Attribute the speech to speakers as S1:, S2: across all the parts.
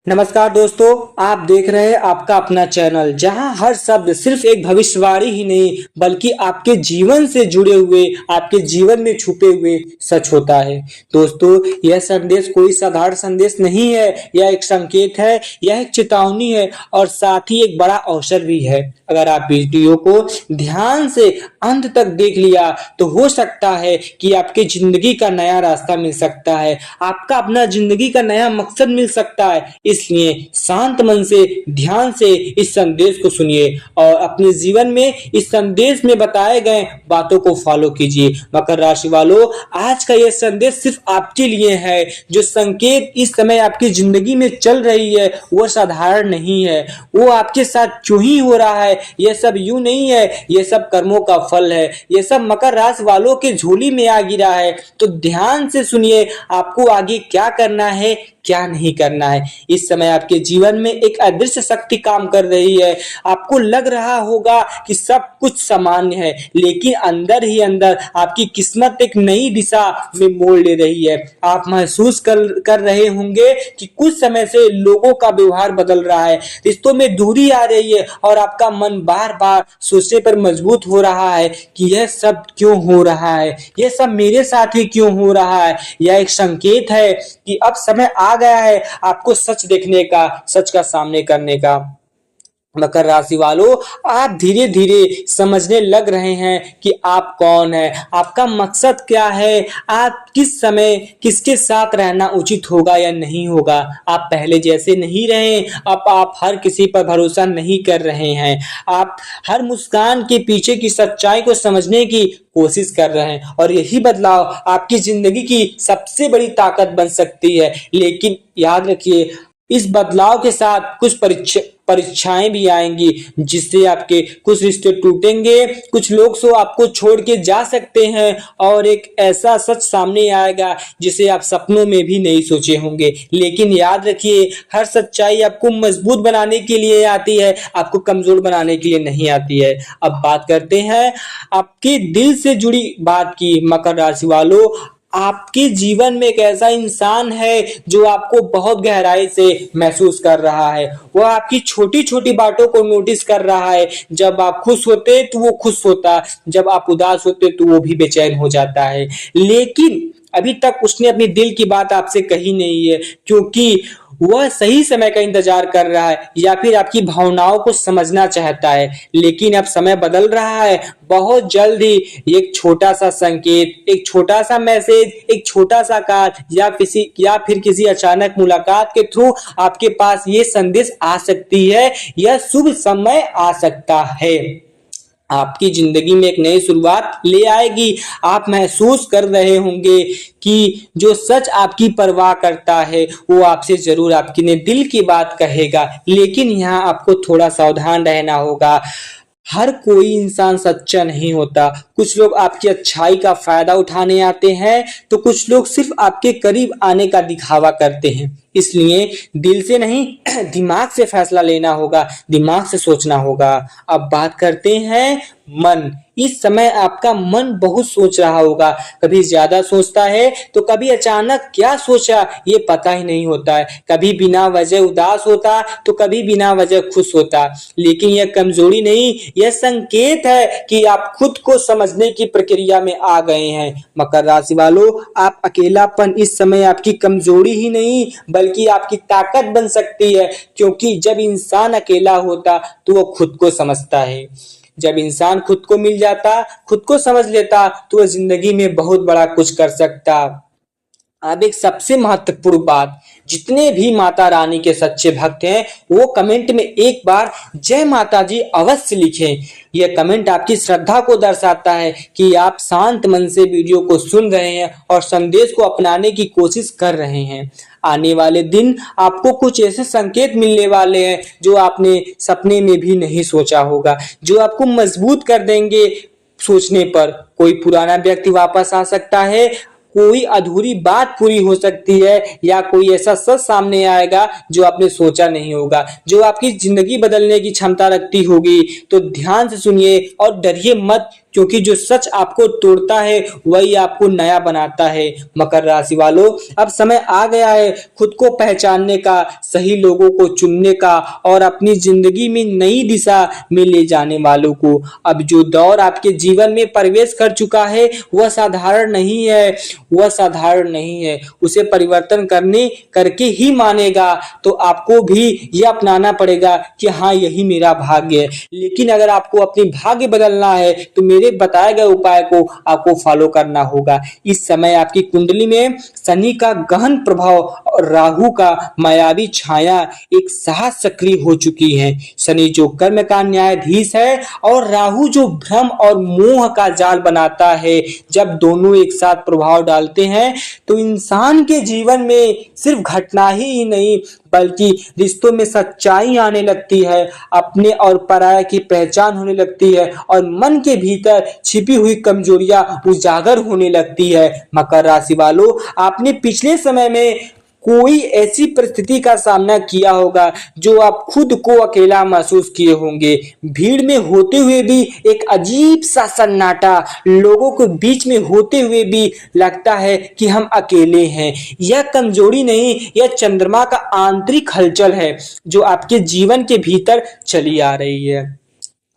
S1: नमस्कार दोस्तों, आप देख रहे हैं आपका अपना चैनल जहां हर शब्द सिर्फ एक भविष्यवाणी ही नहीं बल्कि आपके जीवन से जुड़े हुए, आपके जीवन में छुपे हुए सच होता है। दोस्तों, यह संदेश कोई साधारण संदेश नहीं है, यह एक संकेत है, यह एक चेतावनी है और साथ ही एक बड़ा अवसर भी है। अगर आप वीडियो को ध्यान से अंत तक देख लिया तो हो सकता है कि आपके जिंदगी का नया रास्ता मिल सकता है, आपका अपना जिंदगी का नया मकसद मिल सकता है। इसलिए शांत मन से ध्यान से इस संदेश को सुनिए और अपने जीवन में इस संदेश में बताए गए बातों को फॉलो कीजिए। मकर राशि वालों, आज का यह संदेश सिर्फ आपके लिए है। जो संकेत इस समय आपकी जिंदगी में चल रही है वो साधारण नहीं है। वो आपके साथ क्यों ही हो रहा है, यह सब यूं नहीं है, यह सब कर्मों का फल है। यह सब मकर राशि वालों के झोली में आ गिरा है। तो ध्यान से सुनिए, आपको आगे क्या करना है, क्या नहीं करना है। इस समय आपके जीवन में एक अदृश्य शक्ति काम कर रही है। आपको लग रहा होगा कि सब कुछ सामान्य है, लेकिन अंदर ही अंदर आपकी किस्मत एक नई दिशा में मोड़ ले रही है। आप महसूस कर रहे होंगे कि कुछ समय से लोगों का व्यवहार बदल रहा है, रिश्तों में दूरी आ रही है और आपका मन बार बार सोचने पर मजबूत हो रहा है कि यह सब क्यों हो रहा है, यह सब मेरे साथ ही क्यों हो रहा है। यह एक संकेत है कि अब समय आ गया है आपको सच देखने का, सच का सामने करने का। मकर राशि वालों, आप धीरे धीरे समझने लग रहे हैं कि आप कौन है, आपका मकसद क्या है, आप किस समय किसके साथ रहना उचित होगा या नहीं होगा। आप पहले जैसे नहीं रहे, अब आप हर किसी पर भरोसा नहीं कर रहे हैं। आप हर मुस्कान के पीछे की सच्चाई को समझने की कोशिश कर रहे हैं और यही बदलाव आपकी जिंदगी की सबसे बड़ी ताकत बन सकती है। लेकिन याद रखिए, इस बदलाव के साथ कुछ परीक्षाएं भी आएंगी, जिससे आपके कुछ रिश्ते टूटेंगे, कुछ लोग आपको छोड़ के जा सकते हैं और एक ऐसा सच सामने आएगा जिसे आप सपनों में भी नहीं सोचे होंगे। लेकिन याद रखिए, हर सच्चाई आपको मजबूत बनाने के लिए आती है, आपको कमजोर बनाने के लिए नहीं आती है। अब बात करते हैं आपके दिल से जुड़ी बात की। मकर राशि वालों, आपके जीवन में एक ऐसा इंसान है जो आपको बहुत गहराई से महसूस कर रहा है। वो आपकी छोटी छोटी बातों को नोटिस कर रहा है। जब आप खुश होते तो वो खुश होता, जब आप उदास होते तो वो भी बेचैन हो जाता है। लेकिन अभी तक उसने अपनी दिल की बात आपसे कही नहीं है, क्योंकि वह सही समय का इंतजार कर रहा है या फिर आपकी भावनाओं को समझना चाहता है। लेकिन अब समय बदल रहा है। बहुत जल्द ही एक छोटा सा संकेत, एक छोटा सा मैसेज, एक छोटा सा कार्ड या फिर किसी अचानक मुलाकात के थ्रू आपके पास ये संदेश आ सकती है। यह शुभ समय आ सकता है, आपकी जिंदगी में एक नई शुरुआत ले आएगी। आप महसूस कर रहे होंगे कि जो सच आपकी परवाह करता है वो आपसे जरूर आपकी दिल की बात कहेगा। लेकिन यहाँ आपको थोड़ा सावधान रहना होगा। हर कोई इंसान सच्चा नहीं होता। कुछ लोग आपकी अच्छाई का फायदा उठाने आते हैं तो कुछ लोग सिर्फ आपके करीब आने का दिखावा करते हैं। इसलिए दिल से नहीं दिमाग से फैसला लेना होगा, दिमाग से सोचना होगा। अब बात करते हैं मन। इस समय आपका मन बहुत सोच रहा होगा, कभी ज्यादा सोचता है तो कभी अचानक क्या सोचा ये पता ही नहीं होता है। कभी बिना वजह उदास होता तो कभी बिना वजह खुश होता। लेकिन यह कमजोरी नहीं, यह संकेत है कि आप खुद को समझने की प्रक्रिया में आ गए हैं। मकर राशि वालों, आप अकेलापन इस समय आपकी कमजोरी ही नहीं बल्कि आपकी ताकत बन सकती है, क्योंकि जब इंसान अकेला होता तो वो खुद को समझता है। जब इंसान खुद को मिल जाता, खुद को समझ लेता तो वह जिंदगी में बहुत बड़ा कुछ कर सकता। अब एक सबसे महत्वपूर्ण बात, जितने भी माता रानी के सच्चे भक्त हैं वो कमेंट में एक बार जय माता जी अवश्य लिखें। यह कमेंट आपकी श्रद्धा को दर्शाता है कि आप शांत मन से वीडियो को सुन रहे हैं और संदेश को अपनाने की कोशिश कर रहे हैं। आने वाले दिन आपको कुछ ऐसे संकेत मिलने वाले हैं जो आपने सपने में भी नहीं सोचा होगा, जो आपको मजबूत कर देंगे सोचने पर। कोई पुराना व्यक्ति वापस आ सकता है, कोई अधूरी बात पूरी हो सकती है या कोई ऐसा सच सामने आएगा जो आपने सोचा नहीं होगा, जो आपकी जिंदगी बदलने की क्षमता रखती होगी। तो ध्यान से सुनिए और डरिए मत, क्योंकि जो सच आपको तोड़ता है वही आपको नया बनाता है। मकर राशि वालों, अब समय आ गया है खुद को पहचानने का, सही लोगों को चुनने का और अपनी जिंदगी में नई दिशा में ले जाने वालों को। अब जो दौर आपके जीवन में प्रवेश कर चुका है वह साधारण नहीं है, वह साधारण नहीं है। उसे परिवर्तन करके ही मानेगा, तो आपको भी यह अपनाना पड़ेगा कि हाँ, यही मेरा भाग्य है। लेकिन अगर आपको अपनी भाग्य बदलना है तो मेरे बताए गए उपाय को आपको फॉलो करना होगा। इस समय आपकी कुंडली में शनि का गहन प्रभाव और राहु का मायावी छाया एक साथ सक्रिय हो चुकी है। शनि जो कर्म का न्यायाधीश है और राहु जो भ्रम और मोह का जाल बनाता है। जब दोनों एक साथ प्रभाव डालते हैं तो इंसान के जीवन में सिर्फ घटना ही नहीं बल्कि रिश्तों में सच्चाई आने लगती है, अपने और पराये की पहचान होने लगती है और मन के भीतर छिपी हुई कमजोरियां उजागर होने लगती है। मकर राशि वालों, आपने पिछले समय में कोई ऐसी परिस्थिति का सामना किया होगा जो आप खुद को अकेला महसूस किए होंगे। भीड़ में होते हुए भी एक अजीब सा सन्नाटा, लोगों के बीच में होते हुए भी लगता है कि हम अकेले हैं। यह कमजोरी नहीं, यह चंद्रमा का आंतरिक हलचल है जो आपके जीवन के भीतर चली आ रही है।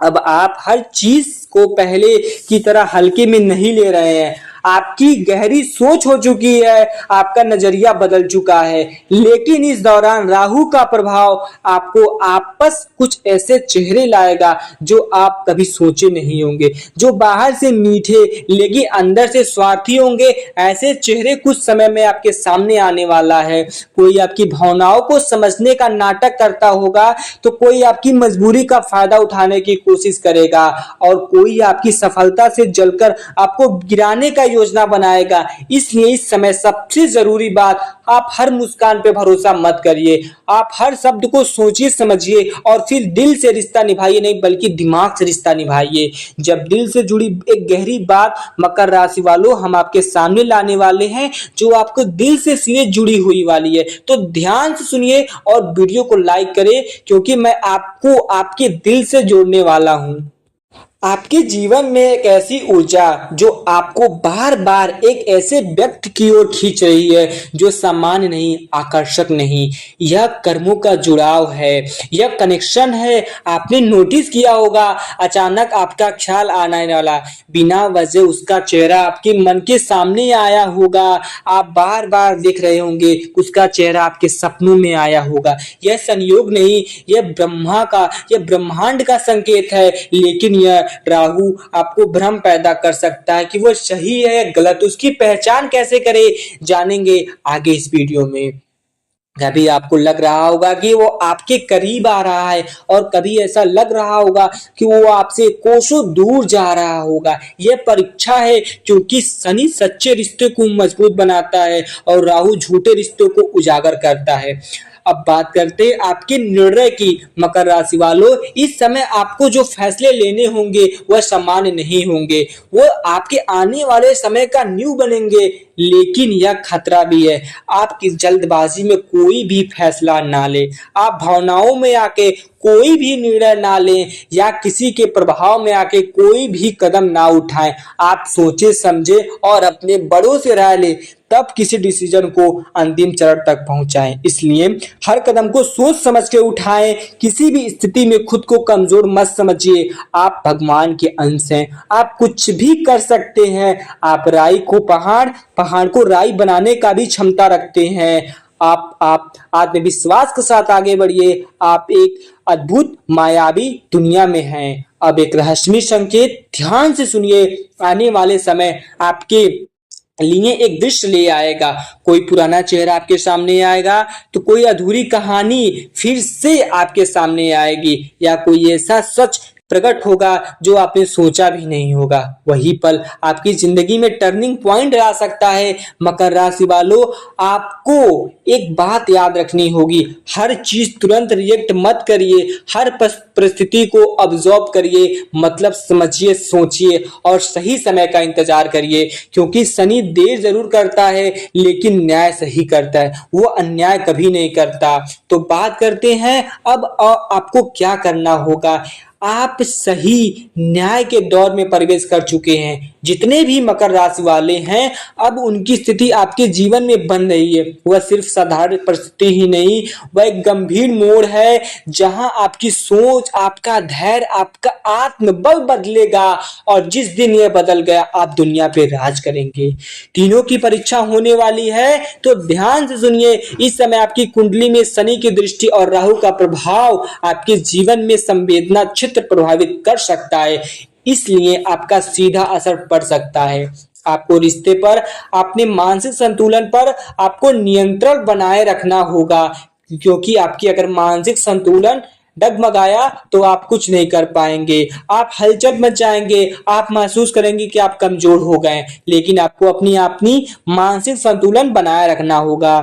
S1: अब आप हर चीज को पहले की तरह हल्के में नहीं ले रहे हैं। आपकी गहरी सोच हो चुकी है, आपका नजरिया बदल चुका है। लेकिन इस दौरान राहु का प्रभाव आपको आपस कुछ ऐसे चेहरे लाएगा जो आप कभी सोचे नहीं होंगे, जो बाहर से मीठे लेकिन अंदर से स्वार्थी होंगे। ऐसे चेहरे कुछ समय में आपके सामने आने वाला है। कोई आपकी भावनाओं को समझने का नाटक करता होगा तो कोई आपकी मजबूरी का फायदा उठाने की कोशिश करेगा और कोई आपकी सफलता से जलकर आपको गिराने का योजना बनाएगा। इसलिए इस समय सबसे जरूरी बात, आप हर मुस्कान पे भरोसा मत करिए। आप हर शब्द को सोचिए समझिए और फिर दिल से रिश्ता निभाइए, नहीं बल्कि दिमाग से रिश्ता निभाइए। जब दिल से जुड़ी एक गहरी बात मकर राशि वालों हम आपके सामने लाने वाले हैं जो आपको दिल से सीधे जुड़ी हुई वाली है, तो ध्यान से सुनिए और वीडियो को लाइक करें क्योंकि मैं आपको आपके दिल से जोड़ने वाला हूं। आपके जीवन में एक ऐसी ऊर्जा जो आपको बार बार एक ऐसे व्यक्ति की ओर खींच रही है जो सामान्य नहीं, आकर्षक नहीं। यह कर्मों का जुड़ाव है, यह कनेक्शन है। आपने नोटिस किया होगा, अचानक आपका ख्याल आने वाला, बिना वजह उसका चेहरा आपके मन के सामने आया होगा। आप बार बार देख रहे होंगे, उसका चेहरा आपके सपनों में आया होगा। यह संयोग नहीं, यह ब्रह्मांड का संकेत है। लेकिन यह राहु आपको भ्रम पैदा कर सकता है कि वो सही है या गलत। उसकी पहचान कैसे करें जानेंगे आगे इस वीडियो में। कभी आपको लग रहा होगा कि वो आपके करीब आ रहा है और कभी ऐसा लग रहा होगा कि वो आपसे कोसों दूर जा रहा होगा। यह परीक्षा है क्योंकि शनि सच्चे रिश्ते को मजबूत बनाता है और राहु झूठे रिश्तों को उजागर करता है। अब बात करते हैं आपके निर्णय की। मकर राशि वालों, इस समय आपको जो फैसले लेने होंगे वह सामान्य नहीं होंगे, वो आपके आने वाले समय का नींव बनेंगे। लेकिन यह खतरा भी है, आपकी जल्दबाजी में कोई भी फैसला ना ले, आप भावनाओं में आके कोई भी निर्णय ना लें या किसी के प्रभाव में आके कोई भी कदम ना उठाएं। आप सोचे समझे और अपने बड़ों से राय लें, तब किसी डिसीजन को अंतिम चरण तक पहुंचाएं। इसलिए हर कदम को सोच समझ के उठाएं। किसी भी स्थिति में खुद को कमजोर मत समझिए। आप भगवान के अंश हैं, आप कुछ भी कर सकते हैं। आप राई को पहाड़ को राई बनाने का भी क्षमता रखते हैं। आप आत्मविश्वास के साथ आगे बढ़िए। आप एक अद्भुत मायावी दुनिया में हैं। अब एक रहस्यमय संकेत ध्यान से सुनिए। आने वाले समय आपके लिए एक दृश्य ले आएगा। कोई पुराना चेहरा आपके सामने आएगा तो कोई अधूरी कहानी फिर से आपके सामने आएगी या कोई ऐसा सच प्रकट होगा जो आपने सोचा भी नहीं होगा। वही पल आपकी जिंदगी में टर्निंग पॉइंट ला सकता है। मकर राशि वालों, आपको एक बात याद रखनी होगी, हर चीज तुरंत रिएक्ट मत करिए। हर परिस्थिति को ऑब्जर्व करिए, मतलब समझिए, सोचिए और सही समय का इंतजार करिए। क्योंकि शनि देर जरूर करता है लेकिन न्याय सही करता है, वो अन्याय कभी नहीं करता। तो बात करते हैं अब आपको क्या करना होगा। आप सही न्याय के दौर में प्रवेश कर चुके हैं। जितने भी मकर राशि वाले हैं, अब उनकी स्थिति आपके जीवन में बन रही है। वह सिर्फ साधारण परिस्थिति ही नहीं, वह एक गंभीर मोड़ है जहां आपकी सोच, आपका धैर्य, आपका आत्मबल बदलेगा और जिस दिन यह बदल गया आप दुनिया पे राज करेंगे। तीनों की परीक्षा होने वाली है, तो ध्यान से सुनिए। इस समय आपकी कुंडली में शनि की दृष्टि और राहु का प्रभाव आपके जीवन में संवेदना क्षेत्र प्रभावित कर सकता है, इसलिए आपका सीधा असर पड़ सकता है। आपको रिश्ते पर, अपने मानसिक संतुलन पर आपको नियंत्रण बनाए रखना होगा, क्योंकि आपकी अगर मानसिक संतुलन डगमगाया तो आप कुछ नहीं कर पाएंगे। आप हलचल मच जाएंगे, आप महसूस करेंगे कि आप कमजोर हो गए, लेकिन आपको अपनी मानसिक संतुलन बनाए रखना होगा।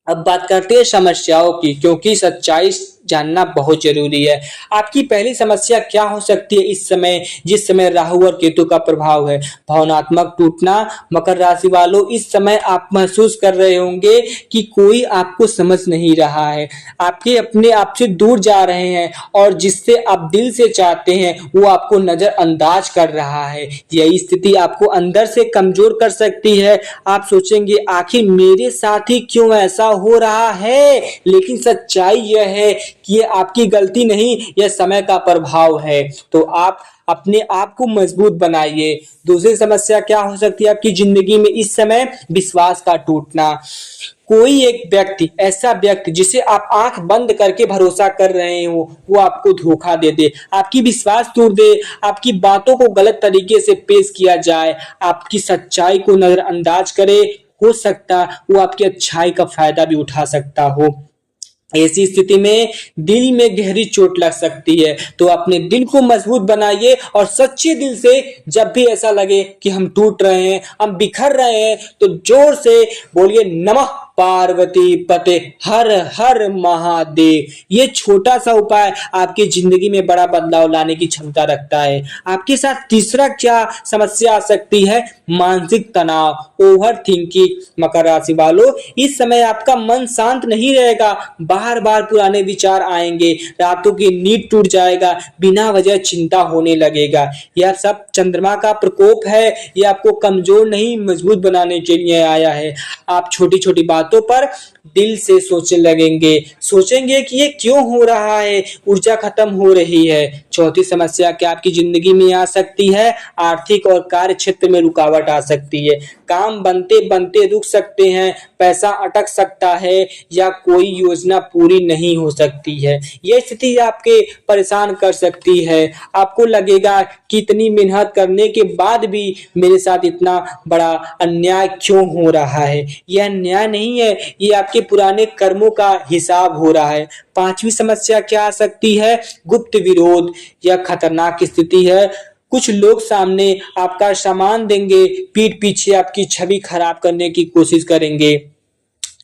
S1: अब बात करते हैं समस्याओं की, क्योंकि सच्चाई जानना बहुत जरूरी है। आपकी पहली समस्या क्या हो सकती है इस समय, जिस समय राहु और केतु का प्रभाव है? भावनात्मक टूटना। मकर राशि वालों, इस समय आप महसूस कर रहे होंगे कि कोई आपको समझ नहीं रहा है, आपके अपने आप से दूर जा रहे हैं और जिससे आप दिल से चाहते हैं वो आपको नजरअंदाज कर रहा है। यही स्थिति आपको अंदर से कमजोर कर सकती है। आप सोचेंगे आखिर मेरे साथ ही क्यों ऐसा हो रहा है, लेकिन सच्चाई यह है कि ये आपकी गलती नहीं, यह समय का प्रभाव है। तो आप अपने आप को मजबूत बनाइए। दूसरी समस्या क्या हो सकती है आपकी जिंदगी में इस समय? विश्वास का टूटना। कोई एक व्यक्ति, ऐसा व्यक्ति जिसे आप आंख बंद करके भरोसा कर रहे हो, वो आपको धोखा दे दे, आपकी विश्वास तोड़ दे, आपकी बातों को गलत तरीके से पेश किया जाए, आपकी सच्चाई को नजरअंदाज करे। हो सकता वो आपकी अच्छाई का फायदा भी उठा सकता हो। ऐसी स्थिति में दिल में गहरी चोट लग सकती है, तो अपने दिल को मजबूत बनाइए और सच्चे दिल से जब भी ऐसा लगे कि हम टूट रहे हैं, हम बिखर रहे हैं, तो जोर से बोलिए नमः पार्वती पते हर हर महादेव। ये छोटा सा उपाय आपकी जिंदगी में बड़ा बदलाव लाने की क्षमता रखता है। आपके साथ तीसरा क्या समस्या आ सकती है? मानसिक तनाव, ओवर थिंकिंग। मकर राशि वालों, इस समय आपका मन शांत नहीं रहेगा, बार बार पुराने विचार आएंगे, रातों की नींद टूट जाएगा, बिना वजह चिंता होने लगेगा। यह सब चंद्रमा का प्रकोप है, यह आपको कमजोर नहीं मजबूत बनाने के लिए आया है। आप छोटी छोटी बातों पर दिल से सोचने लगेंगे, सोचेंगे कि ये क्यों हो रहा है, ऊर्जा खत्म हो रही है। चौथी समस्या क्या आपकी जिंदगी में आ सकती है? आर्थिक और कार्य क्षेत्र में रुकावट आ सकती है। काम बनते बनते रुक सकते हैं, पैसा अटक सकता है या कोई योजना पूरी नहीं हो सकती है। यह स्थिति आपके परेशान कर सकती है। आपको लगेगा कि इतनी मेहनत करने के बाद भी मेरे साथ इतना बड़ा अन्याय क्यों हो रहा है। यह अन्याय नहीं है, ये आपके पुराने कर्मों का हिसाब हो रहा है। पांचवी समस्या क्या आ सकती है? गुप्त विरोध। यह खतरनाक स्थिति है। कुछ लोग सामने आपका सामान देंगे, पीठ पीछे आपकी छवि खराब करने की कोशिश करेंगे,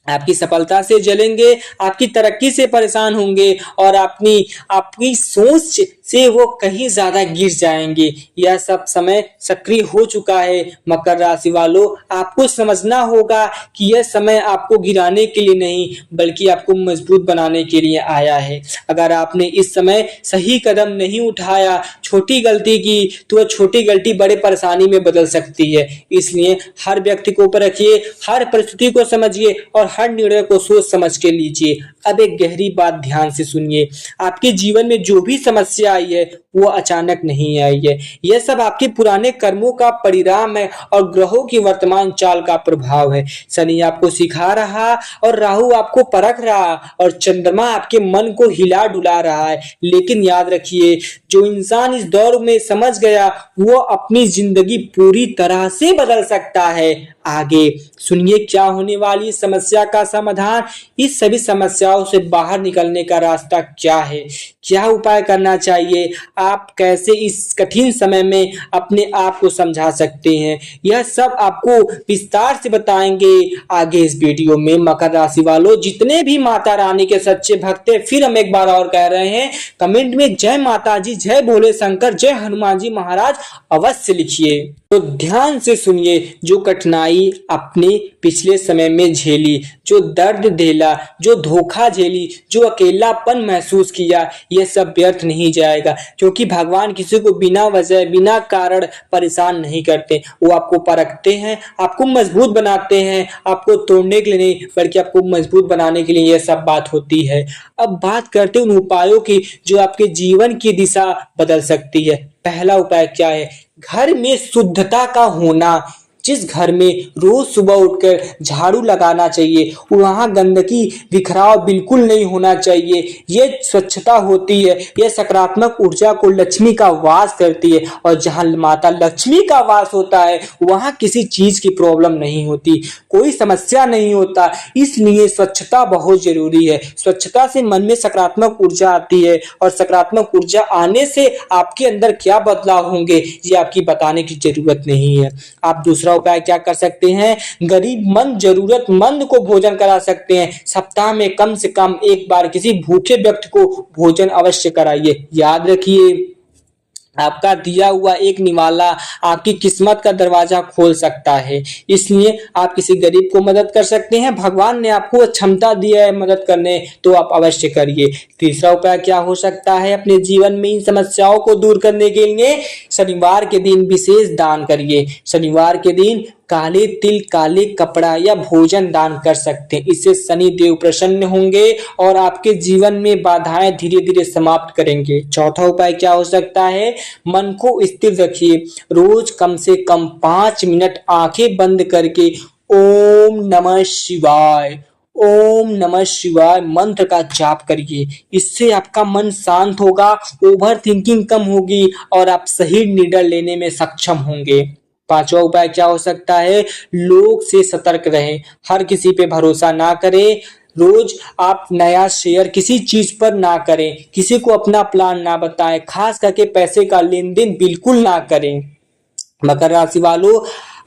S1: आपकी सफलता से जलेंगे, आपकी तरक्की से परेशान होंगे और आपकी सोच से वो कहीं ज्यादा गिर जाएंगे। यह सब समय सक्रिय हो चुका है। मकर राशि वालों, आपको समझना होगा कि यह समय आपको गिराने के लिए नहीं बल्कि आपको मजबूत बनाने के लिए आया है। अगर आपने इस समय सही कदम नहीं उठाया, छोटी गलती की, तो वह छोटी गलती बड़े परेशानी में बदल सकती है। इसलिए हर व्यक्ति को ऊपर रखिए, हर परिस्थिति को समझिए और हर निर्णय को सोच समझ के लीजिए। अब एक गहरी बात ध्यान से सुनिए। आपके जीवन में जो भी समस्या आई है वो अचानक नहीं आई है। यह सब आपके पुराने कर्मों का परिणाम है और ग्रहों की वर्तमान चाल का प्रभाव है। शनि आपको सिखा रहा और राहु आपको परख रहा और चंद्रमा आपके मन को हिला डुला रहा है। लेकिन याद रखिए, जो इंसान इस दौर में समझ गया वो अपनी जिंदगी पूरी तरह से बदल सकता है। आगे सुनिए क्या होने वाली समस्या का समाधान। इस सभी समस्याओं से बाहर निकलने का रास्ता क्या है, क्या उपाय करना चाहिए, आप कैसे इस कठिन समय में अपने आप को समझा सकते हैं, यह सब आपको विस्तार से बताएंगे आगे इस वीडियो में। मकर राशि वालों, जितने भी माता रानी के सच्चे भक्त हैं, फिर हम एक बार और कह रहे हैं, कमेंट में जय माता जी, जय भोले शंकर, जय हनुमान जी महाराज अवश्य लिखिए। तो ध्यान से सुनिए। जो कठिनाई अपने पिछले समय में झेली, जो दर्द झेला, जो धोखा झेली, जो अकेलापन महसूस किया, ये सब व्यर्थ नहीं जाएगा, क्योंकि भगवान किसी को बिना वजह बिना कारण परेशान नहीं करते। वो आपको परखते हैं, आपको मजबूत बनाते हैं, आपको तोड़ने के लिए नहीं बल्कि आपको मजबूत बनाने के लिए यह सब बात होती है। अब बात करते हैं उन उपायों की जो आपके जीवन की दिशा बदल सकती है। पहला उपाय क्या है? घर में शुद्धता का होना। जिस घर में रोज सुबह उठकर झाड़ू लगाना चाहिए, वहां गंदगी बिखराव बिल्कुल नहीं होना चाहिए। ये स्वच्छता होती है, यह सकारात्मक ऊर्जा को लक्ष्मी का वास करती है, और जहां माता लक्ष्मी का वास होता है वहां किसी चीज की प्रॉब्लम नहीं होती, कोई समस्या नहीं होता। इसलिए स्वच्छता बहुत जरूरी है। स्वच्छता से मन में सकारात्मक ऊर्जा आती है, और सकारात्मक ऊर्जा आने से आपके अंदर क्या बदलाव होंगे ये आपकी बताने की जरूरत नहीं है। आप दूसरा उपाय क्या कर सकते हैं? गरीबमंद जरूरतमंद को भोजन करा सकते हैं। सप्ताह में कम से कम एक बार किसी भूखे व्यक्ति को भोजन अवश्य कराइए। याद रखिए, आपका दिया हुआ एक निवाला आपकी किस्मत का दरवाजा खोल सकता है। इसलिए आप किसी गरीब को मदद कर सकते हैं। भगवान ने आपको क्षमता दी है मदद करने, तो आप अवश्य करिए। तीसरा उपाय क्या हो सकता है? अपने जीवन में इन समस्याओं को दूर करने के लिए शनिवार के दिन विशेष दान करिए। शनिवार के दिन काले तिल, काले कपड़ा या भोजन दान कर सकते हैं। इससे शनि देव प्रसन्न होंगे और आपके जीवन में बाधाएं धीरे धीरे समाप्त करेंगे। चौथा उपाय क्या हो सकता है? मन को स्थिर रखिए। रोज कम से कम 5 मिनट आंखें बंद करके ओम नमः शिवाय, ओम नमः शिवाय मंत्र का जाप करिए। इससे आपका मन शांत होगा, ओवर थिंकिंग कम होगी और आप सही निर्णय लेने में सक्षम होंगे। पांचवा उपाय क्या हो सकता है? लोग से सतर्क रहें। हर किसी पे भरोसा ना करें। रोज आप नया शेयर किसी चीज पर ना करें, किसी को अपना प्लान ना बताएं, खास करके पैसे का लेन देन बिल्कुल ना करें। मकर राशि वालों,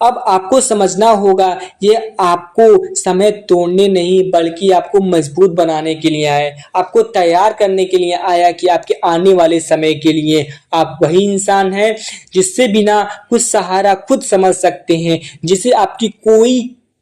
S1: अब आपको समझना होगा ये आपको समय तोड़ने नहीं बल्कि आपको मजबूत बनाने के लिए आया है, आपको तैयार करने के लिए आया कि आपके आने वाले समय के लिए आप वही इंसान हैं जिससे बिना कुछ सहारा खुद समझ सकते हैं, जिसे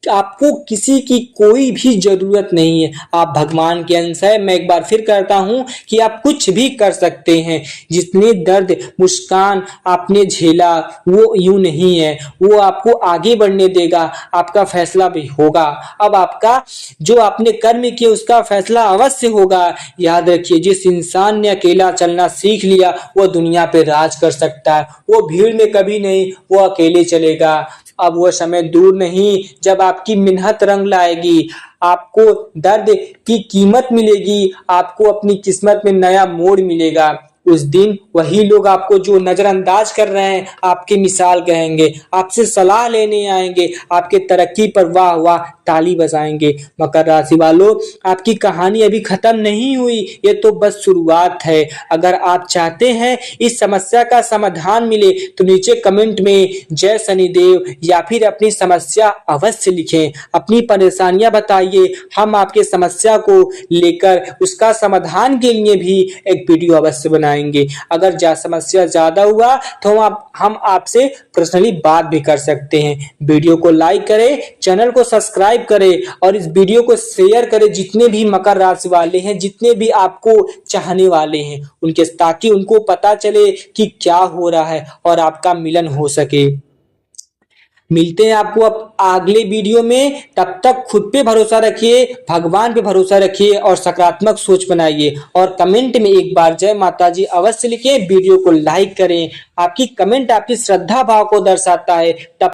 S1: आपको किसी की कोई भी जरूरत नहीं है। आप भगवान के अंश है। मैं एक बार फिर कहता हूं कि आप कुछ भी कर सकते हैं। जितने दर्द मुस्कान आपने झेला वो यूं नहीं है, वो आपको आगे बढ़ने देगा। आपका फैसला भी होगा। अब आपका जो आपने कर्म किया उसका फैसला अवश्य होगा। याद रखिए, जिस इंसान ने अकेला चलना सीख लिया वो दुनिया पे राज कर सकता है। वो भीड़ में कभी नहीं, वो अकेले चलेगा। अब वो समय दूर नहीं जब आपकी मिन्नत रंग लाएगी, आपको दर्द की कीमत मिलेगी, आपको अपनी किस्मत में नया मोड़ मिलेगा। उस दिन वही लोग आपको जो नजरअंदाज कर रहे हैं आपकी मिसाल कहेंगे, आपसे सलाह लेने आएंगे, आपके तरक्की पर वाह वाह ताली बजाएंगे। मकर राशि वालों, आपकी कहानी अभी खत्म नहीं हुई, ये तो बस शुरुआत है। अगर आप चाहते हैं इस समस्या का समाधान मिले तो नीचे कमेंट में जय शनिदेव या फिर अपनी समस्या अवश्य लिखें। अपनी परेशानियां बताइए, हम आपके समस्या को लेकर उसका समाधान के लिए भी एक वीडियो अवश्य बनाएंगे। अगर समस्या ज्यादा हुआ तो हम आपसे पर्सनली बात भी कर सकते हैं। वीडियो को लाइक करें, चैनल को सब्सक्राइब करें और इस वीडियो को शेयर करें जितने भी मकर राशि वाले हैं, जितने भी आपको चाहने वाले हैं उनके, ताकि उनको पता चले कि क्या हो रहा है और आपका मिलन हो सके। मिलते हैं आपको अब अगले वीडियो में। तब तक खुद पे भरोसा रखिए, भगवान पे भरोसा रखिए और सकारात्मक सोच बनाइए। और कमेंट में एक बार जय माता जी अवश्य लिखें। वीडियो को लाइक करें। आपकी कमेंट आपकी श्रद्धा भाव को दर्शाता है। तब